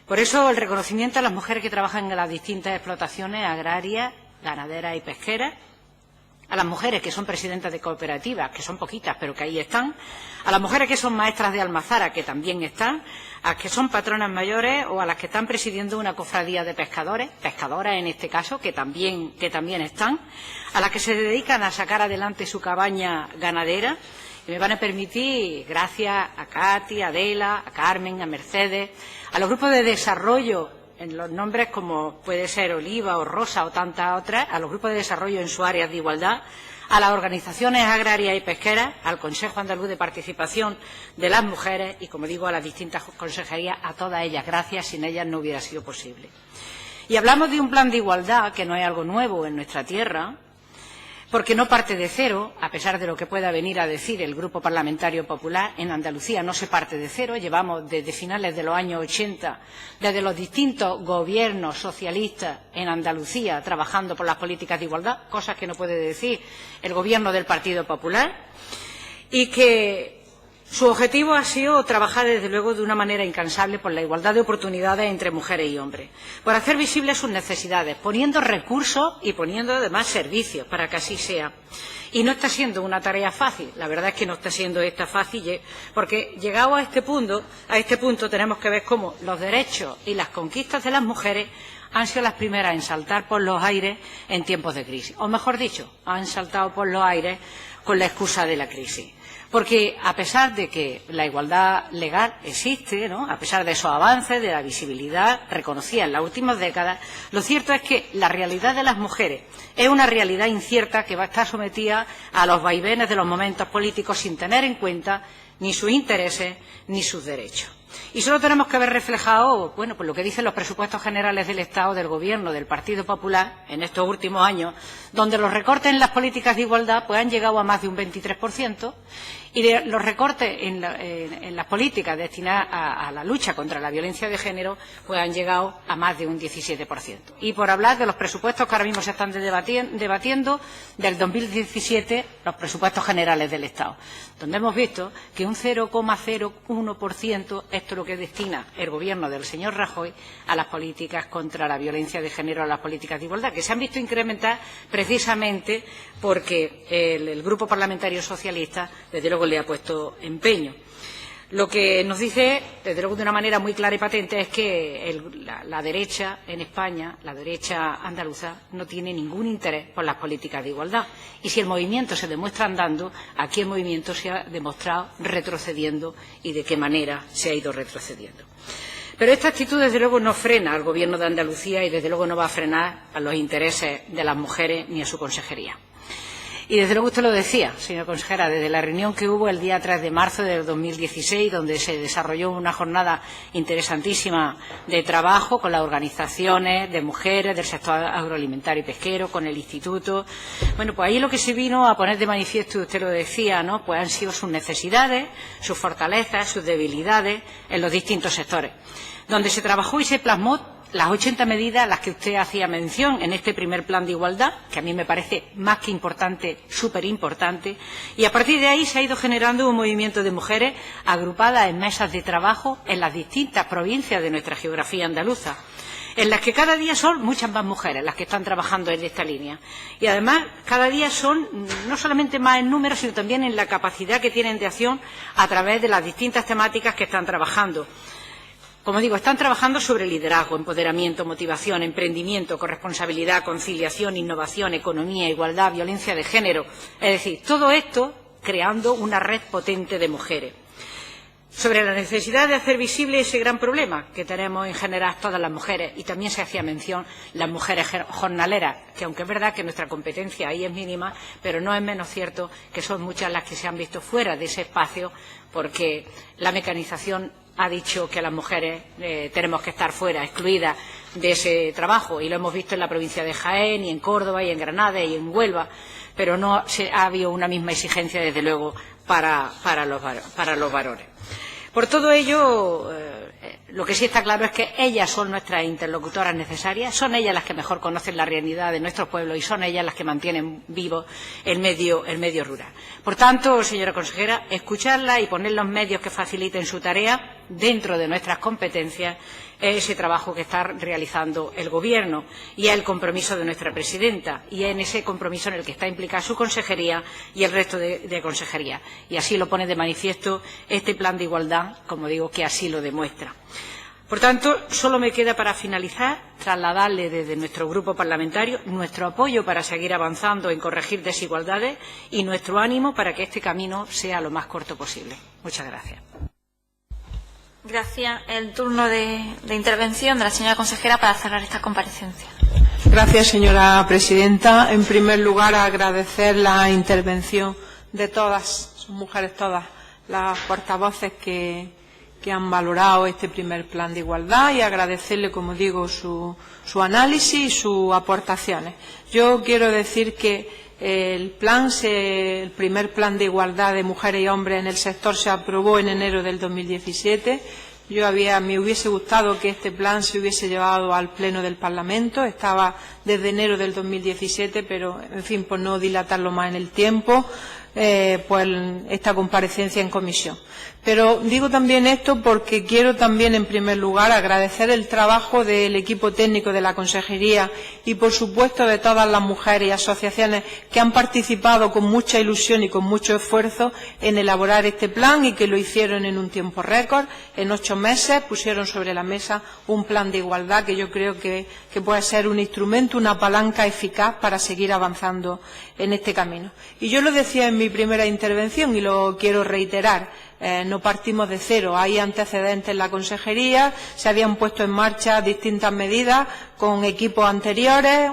Por eso, el reconocimiento a las mujeres que trabajan en las distintas explotaciones agrarias, ganaderas y pesqueras, a las mujeres que son presidentas de cooperativas, que son poquitas, pero que ahí están, a las mujeres que son maestras de almazara, que también están, a las que son patronas mayores o a las que están presidiendo una cofradía de pescadores, pescadoras en este caso, que también están, a las que se dedican a sacar adelante su cabaña ganadera. Y me van a permitir, gracias a Katy, a Adela, a Carmen, a Mercedes, a los grupos de desarrollo, en los nombres como puede ser Oliva o Rosa o tantas otras, a los grupos de desarrollo en sus áreas de igualdad, a las organizaciones agrarias y pesqueras, al Consejo Andaluz de Participación de las Mujeres y, como digo, a las distintas consejerías, a todas ellas. Gracias, sin ellas no hubiera sido posible. Y hablamos de un plan de igualdad que no es algo nuevo en nuestra tierra, porque no parte de cero, a pesar de lo que pueda venir a decir el Grupo Parlamentario Popular. En Andalucía no se parte de cero, llevamos desde finales de los años 80, desde los distintos gobiernos socialistas en Andalucía, trabajando por las políticas de igualdad, cosas que no puede decir el gobierno del Partido Popular, y que Su objetivo ha sido trabajar, desde luego, de una manera incansable por la igualdad de oportunidades entre mujeres y hombres, por hacer visibles sus necesidades, poniendo recursos y poniendo, además, servicios para que así sea. Y no está siendo una tarea fácil, la verdad es que no está siendo esta fácil, porque llegado a este punto tenemos que ver cómo los derechos y las conquistas de las mujeres han sido las primeras en saltar por los aires en tiempos de crisis, o mejor dicho, han saltado por los aires con la excusa de la crisis. Porque a pesar de que la igualdad legal existe, ¿no?, a pesar de esos avances, de la visibilidad reconocida en las últimas décadas, lo cierto es que la realidad de las mujeres es una realidad incierta que va a estar sometida a los vaivenes de los momentos políticos sin tener en cuenta ni sus intereses ni sus derechos. Y solo tenemos que ver reflejado, pues lo que dicen los presupuestos generales del Estado del Gobierno del Partido Popular en estos últimos años, donde los recortes en las políticas de igualdad pues han llegado a más de un 23%, y los recortes en las políticas destinadas a la lucha contra la violencia de género pues han llegado a más de un 17%. Y por hablar de los presupuestos que ahora mismo se están debatiendo del 2017, los presupuestos generales del Estado, donde hemos visto que un 0,01% esto es lo que destina el Gobierno del señor Rajoy a las políticas contra la violencia de género, a las políticas de igualdad, que se han visto incrementar precisamente porque el Grupo Parlamentario Socialista, desde luego, le ha puesto empeño. Lo que nos dice, desde luego de una manera muy clara y patente, es que la derecha en España, la derecha andaluza, no tiene ningún interés por las políticas de igualdad. Y si el movimiento se demuestra andando, aquí el movimiento se ha demostrado retrocediendo, y de qué manera se ha ido retrocediendo. Pero esta actitud, desde luego, no frena al Gobierno de Andalucía y, desde luego, no va a frenar a los intereses de las mujeres ni a su consejería. Y, desde luego, usted lo decía, señora consejera, desde la reunión que hubo el día 3 de marzo de 2016, donde se desarrolló una jornada interesantísima de trabajo con las organizaciones de mujeres del sector agroalimentario y pesquero, con el Instituto. Bueno, pues ahí lo que se vino a poner de manifiesto, usted lo decía, ¿no?, pues han sido sus necesidades, sus fortalezas, sus debilidades en los distintos sectores, donde se trabajó y se plasmó las 80 medidas a las que usted hacía mención en este primer plan de igualdad, que a mí me parece más que importante, súper importante, y a partir de ahí se ha ido generando un movimiento de mujeres agrupadas en mesas de trabajo en las distintas provincias de nuestra geografía andaluza, en las que cada día son muchas más mujeres las que están trabajando en esta línea. Y además, cada día son no solamente más en número, sino también en la capacidad que tienen de acción a través de las distintas temáticas que están trabajando. Como digo, están trabajando sobre liderazgo, empoderamiento, motivación, emprendimiento, corresponsabilidad, conciliación, innovación, economía, igualdad, violencia de género. Es decir, todo esto creando una red potente de mujeres. Sobre la necesidad de hacer visible ese gran problema que tenemos en general todas las mujeres, y también se hacía mención las mujeres jornaleras, que aunque es verdad que nuestra competencia ahí es mínima, pero no es menos cierto que son muchas las que se han visto fuera de ese espacio, porque la mecanización ha dicho que las mujeres tenemos que estar fuera, excluidas de ese trabajo, y lo hemos visto en la provincia de Jaén, y en Córdoba, y en Granada, y en Huelva, pero no ha habido una misma exigencia, desde luego, para los varones. Por todo ello, lo que sí está claro es que ellas son nuestras interlocutoras necesarias, son ellas las que mejor conocen la realidad de nuestros pueblos y son ellas las que mantienen vivo el medio rural. Por tanto, señora consejera, escucharla y poner los medios que faciliten su tarea dentro de nuestras competencias es ese trabajo que está realizando el Gobierno, y es el compromiso de nuestra presidenta, y es en ese compromiso en el que está implicada su consejería y el resto de consejerías. Y así lo pone de manifiesto este plan de igualdad, como digo, que así lo demuestra. Por tanto, solo me queda, para finalizar, trasladarle desde nuestro grupo parlamentario nuestro apoyo para seguir avanzando en corregir desigualdades y nuestro ánimo para que este camino sea lo más corto posible. Muchas gracias. Gracias. El turno de intervención de la señora consejera para cerrar esta comparecencia. Gracias, señora presidenta. En primer lugar, agradecer la intervención de todas, son mujeres todas, las portavoces que han valorado este primer plan de igualdad, y agradecerle, como digo, su análisis y sus aportaciones. Yo quiero decir que el primer plan de igualdad de mujeres y hombres en el sector se aprobó en enero del 2017. Me hubiese gustado que este plan se hubiese llevado al Pleno del Parlamento. Estaba desde enero del 2017, pero, en fin, por no dilatarlo más en el tiempo, pues esta comparecencia en comisión. Pero digo también esto porque quiero también, en primer lugar, agradecer el trabajo del equipo técnico de la Consejería y, por supuesto, de todas las mujeres y asociaciones que han participado con mucha ilusión y con mucho esfuerzo en elaborar este plan y que lo hicieron en un tiempo récord. En 8 meses pusieron sobre la mesa un plan de igualdad que yo creo que puede ser un instrumento, una palanca eficaz para seguir avanzando en este camino. Y yo lo decía en mi primera intervención y lo quiero reiterar. No partimos de cero, hay antecedentes en la Consejería, se habían puesto en marcha distintas medidas con equipos anteriores,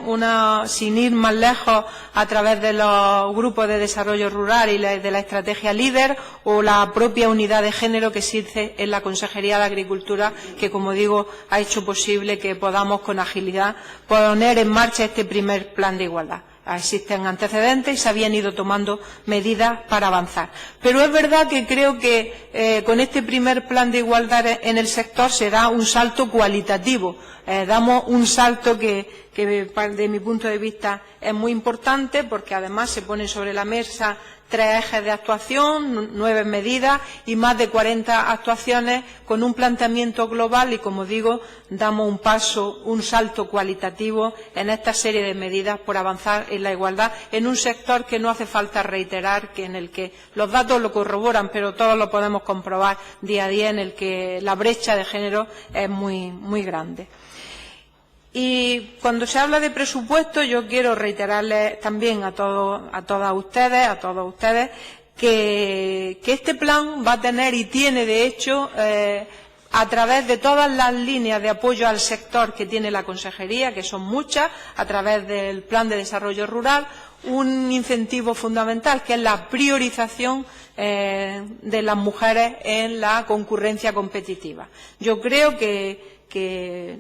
sin ir más lejos a través de los grupos de desarrollo rural y de la estrategia LEADER o la propia unidad de género que existe en la Consejería de Agricultura, que, como digo, ha hecho posible que podamos con agilidad poner en marcha este primer plan de igualdad. Existen antecedentes y se habían ido tomando medidas para avanzar. Pero es verdad que creo que con este primer plan de igualdad en el sector se da un salto cualitativo. Damos un salto que desde mi punto de vista es muy importante porque además se ponen sobre la mesa 3 ejes de actuación, 9 medidas y más de 40 actuaciones con un planteamiento global y, como digo, damos un salto cualitativo en esta serie de medidas por avanzar en la igualdad en un sector que no hace falta reiterar, que en el que los datos lo corroboran, pero todos lo podemos comprobar día a día, en el que la brecha de género es muy, muy grande. Y cuando se habla de presupuesto, yo quiero reiterarles también a todas ustedes, que este plan va a tener y tiene, de hecho, a través de todas las líneas de apoyo al sector que tiene la Consejería, que son muchas, a través del Plan de Desarrollo Rural, un incentivo fundamental, que es la priorización de las mujeres en la concurrencia competitiva. Yo creo que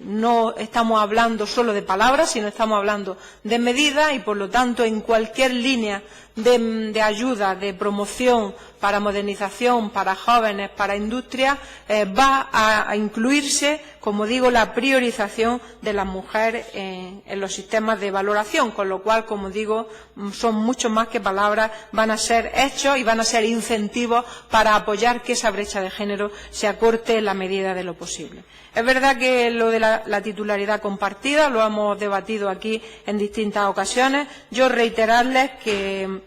no estamos hablando solo de palabras, sino estamos hablando de medidas y, por lo tanto, en cualquier línea de ayuda, de promoción, para modernización, para jóvenes, para industria, va a incluirse, como digo, la priorización de las mujeres en los sistemas de valoración, con lo cual, como digo, son mucho más que palabras, van a ser hechos y van a ser incentivos para apoyar que esa brecha de género se acorte en la medida de lo posible. Es verdad que lo de la titularidad compartida lo hemos debatido aquí en distintas ocasiones. Yo reiterarles que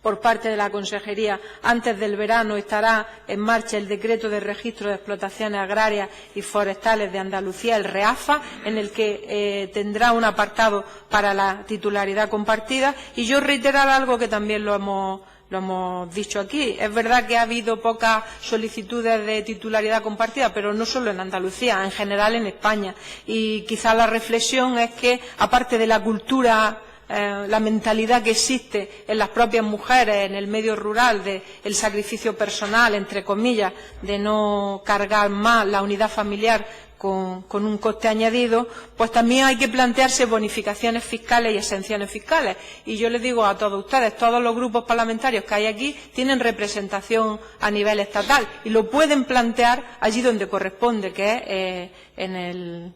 por parte de la Consejería, antes del verano estará en marcha el decreto de registro de explotaciones agrarias y forestales de Andalucía, el REAFA, en el que tendrá un apartado para la titularidad compartida. Y yo reiterar algo que también lo hemos dicho aquí. Es verdad que ha habido pocas solicitudes de titularidad compartida, pero no solo en Andalucía, en general en España. Y quizá la reflexión es que, aparte de la cultura, la mentalidad que existe en las propias mujeres, en el medio rural, del sacrificio personal, entre comillas, de no cargar más la unidad familiar con un coste añadido, pues también hay que plantearse bonificaciones fiscales y exenciones fiscales. Y yo les digo a todos ustedes, todos los grupos parlamentarios que hay aquí tienen representación a nivel estatal y lo pueden plantear allí donde corresponde, que es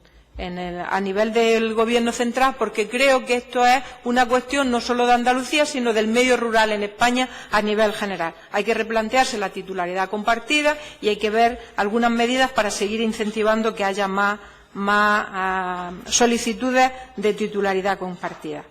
a nivel del Gobierno central, porque creo que esto es una cuestión no solo de Andalucía, sino del medio rural en España a nivel general. Hay que replantearse la titularidad compartida y hay que ver algunas medidas para seguir incentivando que haya más solicitudes de titularidad compartida.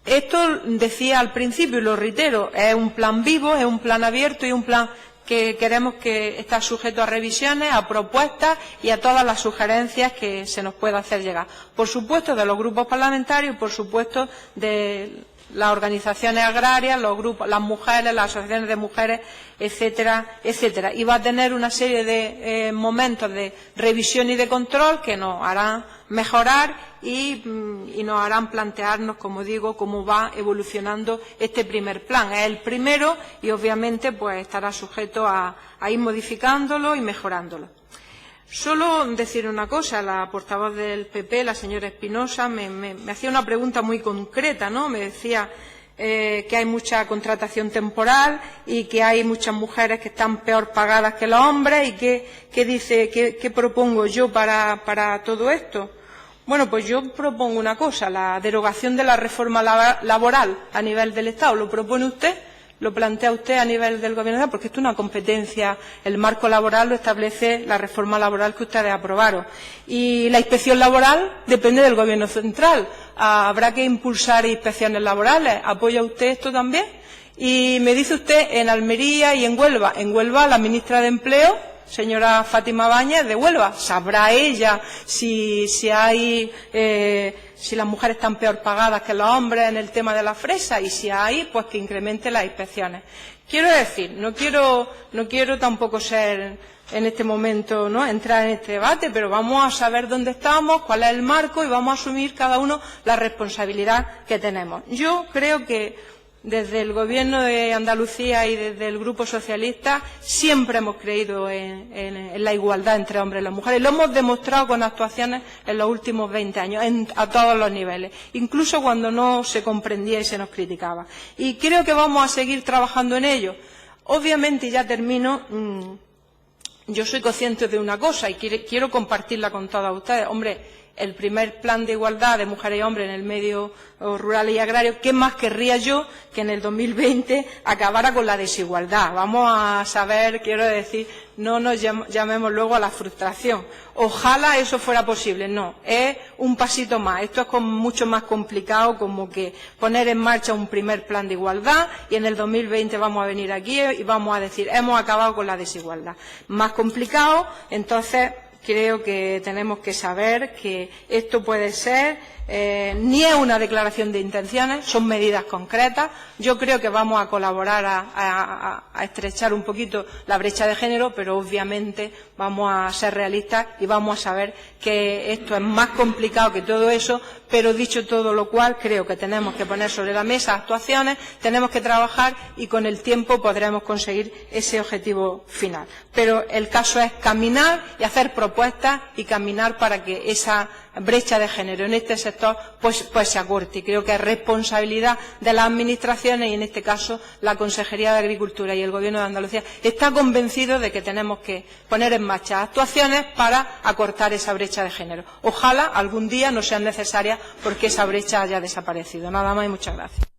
Esto decía al principio y lo reitero, es un plan vivo, es un plan abierto y un plan que queremos que está sujeto a revisiones, a propuestas y a todas las sugerencias que se nos pueda hacer llegar. Por supuesto, de los grupos parlamentarios y, por supuesto, de las organizaciones agrarias, los grupos, las mujeres, las asociaciones de mujeres, etcétera, etcétera. Y va a tener una serie de momentos de revisión y de control que nos harán mejorar y nos harán plantearnos, como digo, cómo va evolucionando este primer plan. Es el primero y, obviamente, pues estará sujeto a ir modificándolo y mejorándolo. Solo decir una cosa, la portavoz del PP, la señora Espinosa, me hacía una pregunta muy concreta, ¿no? Me decía que hay mucha contratación temporal y que hay muchas mujeres que están peor pagadas que los hombres y ¿qué propongo yo para todo esto? Bueno, pues yo propongo una cosa, la derogación de la reforma laboral a nivel del Estado. ¿Lo propone usted? lo plantea usted a nivel del Gobierno, porque esto es una competencia, el marco laboral lo establece la reforma laboral que ustedes aprobaron. Y la inspección laboral depende del Gobierno central. Habrá que impulsar inspecciones laborales. ¿Apoya usted esto también? Y me dice usted en Almería y en Huelva. En Huelva la ministra de Empleo, señora Fátima Báñez, de Huelva. Sabrá ella si las mujeres están peor pagadas que los hombres en el tema de la fresa, y si hay, pues que incremente las inspecciones. Quiero decir, no quiero tampoco ser en este momento, ¿no?, entrar en este debate, pero vamos a saber dónde estamos, cuál es el marco, y vamos a asumir cada uno la responsabilidad que tenemos. Yo creo que desde el Gobierno de Andalucía y desde el Grupo Socialista siempre hemos creído en la igualdad entre hombres y las mujeres. Lo hemos demostrado con actuaciones en los últimos 20 años, a todos los niveles, incluso cuando no se comprendía y se nos criticaba. Y creo que vamos a seguir trabajando en ello. Obviamente, y ya termino, yo soy consciente de una cosa y quiero compartirla con todos ustedes. Hombre, el primer plan de igualdad de mujeres y hombres en el medio rural y agrario, ¿qué más querría yo que en el 2020 acabara con la desigualdad? Vamos a saber, quiero decir, no nos llamemos luego a la frustración. Ojalá eso fuera posible. No, es un pasito más. Esto es mucho más complicado, como que poner en marcha un primer plan de igualdad y en el 2020 vamos a venir aquí y vamos a decir, hemos acabado con la desigualdad. Más complicado, entonces creo que tenemos que saber que esto puede ser, ni es una declaración de intenciones, son medidas concretas. Yo creo que vamos a colaborar a estrechar un poquito la brecha de género, pero obviamente vamos a ser realistas y vamos a saber que esto es más complicado que todo eso, pero dicho todo lo cual, creo que tenemos que poner sobre la mesa actuaciones, tenemos que trabajar y con el tiempo podremos conseguir ese objetivo final. Pero el caso es caminar y hacer propuestas y caminar para que esa brecha de género en este sector pues se acorte. Y creo que es responsabilidad de las administraciones y en este caso la Consejería de Agricultura y el Gobierno de Andalucía está convencido de que tenemos que poner en marcha actuaciones para acortar esa brecha de género. Ojalá algún día no sean necesarias porque esa brecha haya desaparecido. Nada más y muchas gracias.